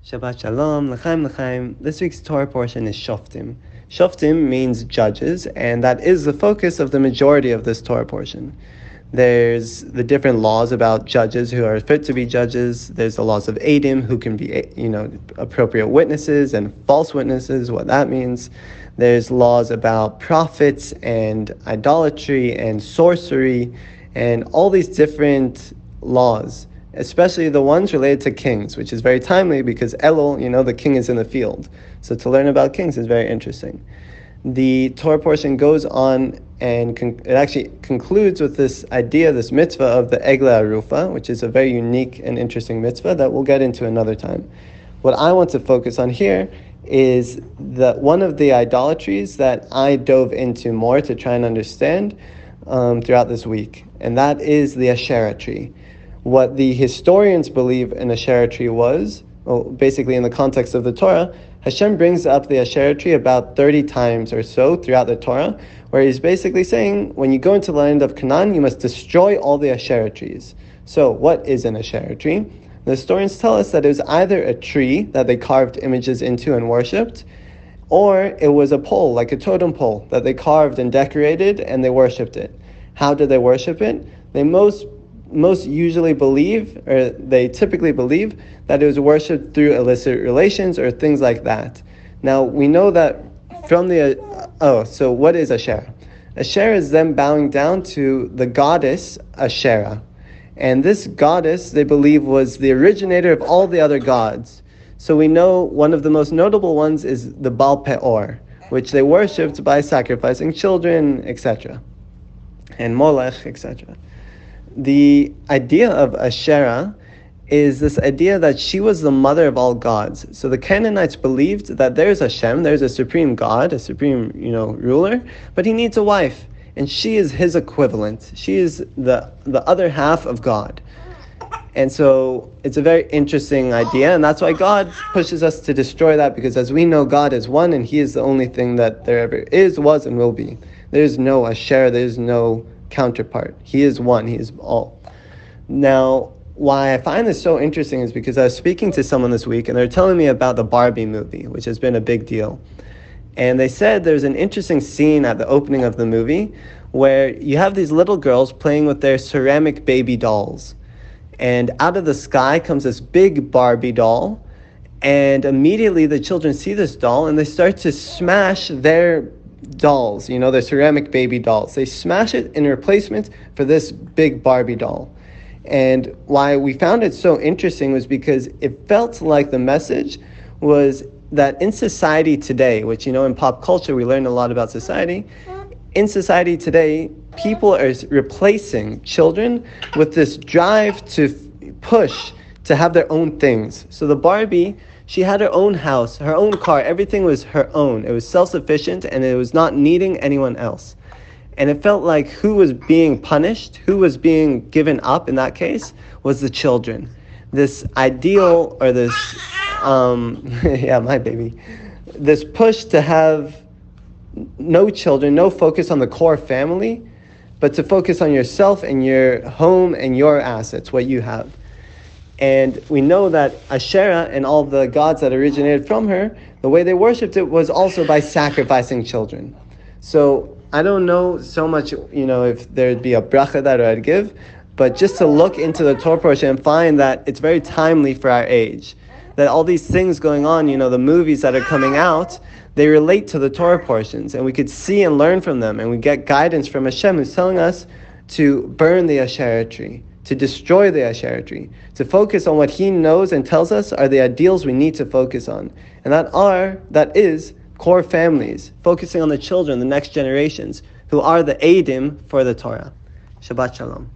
Shabbat Shalom, L'chaim L'chaim. This week's Torah portion is Shoftim. Shoftim means judges, and that is the focus of the majority of this Torah portion. There's the different laws about judges who are fit to be judges. There's the laws of Adim, who can be, appropriate witnesses and false witnesses, what that means. There's laws about prophets and idolatry and sorcery and all these different laws, especially the ones related to kings, which is very timely because Elul, the king is in the field. So to learn about kings is very interesting. The Torah portion goes on and it actually concludes with this idea, this mitzvah of the Egla Arufa, which is a very unique and interesting mitzvah that we'll get into another time. What I want to focus on here is one of the idolatries that I dove into more to try and understand throughout this week, and that is the Ashera tree. What the historians believe an Ashera tree was, basically in the context of the Torah, Hashem brings up the Ashera tree about 30 times or so throughout the Torah, where he's basically saying, when you go into the land of Canaan, you must destroy all the Ashera trees. So what is an Ashera tree? The historians tell us that it was either a tree that they carved images into and worshipped, or it was a pole, like a totem pole, that they carved and decorated and they worshipped it. How did they worship it? They most usually believe, or they typically believe, that it was worshipped through illicit relations or things like that. Now, we know that from so what is Ashera? Ashera is them bowing down to the goddess Ashera. And this goddess, they believe, was the originator of all the other gods. So we know one of the most notable ones is the Baal Peor, which they worshipped by sacrificing children, etc. and Molech, etc. The idea of Ashera is this idea that she was the mother of all gods. So the Canaanites believed that there's Hashem, there's a supreme God, a supreme, ruler, but he needs a wife, and she is his equivalent. She is the other half of God. And so it's a very interesting idea, and that's why God pushes us to destroy that, because as we know, God is one, and he is the only thing that there ever is, was, and will be. There's no Ashera, there's no counterpart. He is one, he is all. Now, why I find this so interesting is because I was speaking to someone this week and they're telling me about the Barbie movie, which has been a big deal. And they said there's an interesting scene at the opening of the movie where you have these little girls playing with their ceramic baby dolls. And out of the sky comes this big Barbie doll, and immediately the children see this doll and they start to smash their dolls, their ceramic baby dolls. They smash it in replacement for this big Barbie doll. And why we found it so interesting was because it felt like the message was that in society today, which, in pop culture we learn a lot about society, in society today, people are replacing children with this drive to push to have their own things. So the Barbie, she had her own house, her own car, everything was her own. It was self-sufficient and it was not needing anyone else. And it felt like who was being punished, who was being given up in that case, was the children. This ideal, or this, my baby, this push to have no children, no focus on the core family, but to focus on yourself and your home and your assets, what you have. And we know that Ashera and all the gods that originated from her, the way they worshipped it was also by sacrificing children. So I don't know so much, if there'd be a bracha that I'd give, but just to look into the Torah portion and find that it's very timely for our age. That all these things going on, the movies that are coming out, they relate to the Torah portions, and we could see and learn from them, and we get guidance from Hashem, who's telling us to burn the Ashera tree, to destroy the Ashera tree, to focus on what he knows and tells us are the ideals we need to focus on. And that is core families, focusing on the children, the next generations, who are the Adim for the Torah. Shabbat Shalom.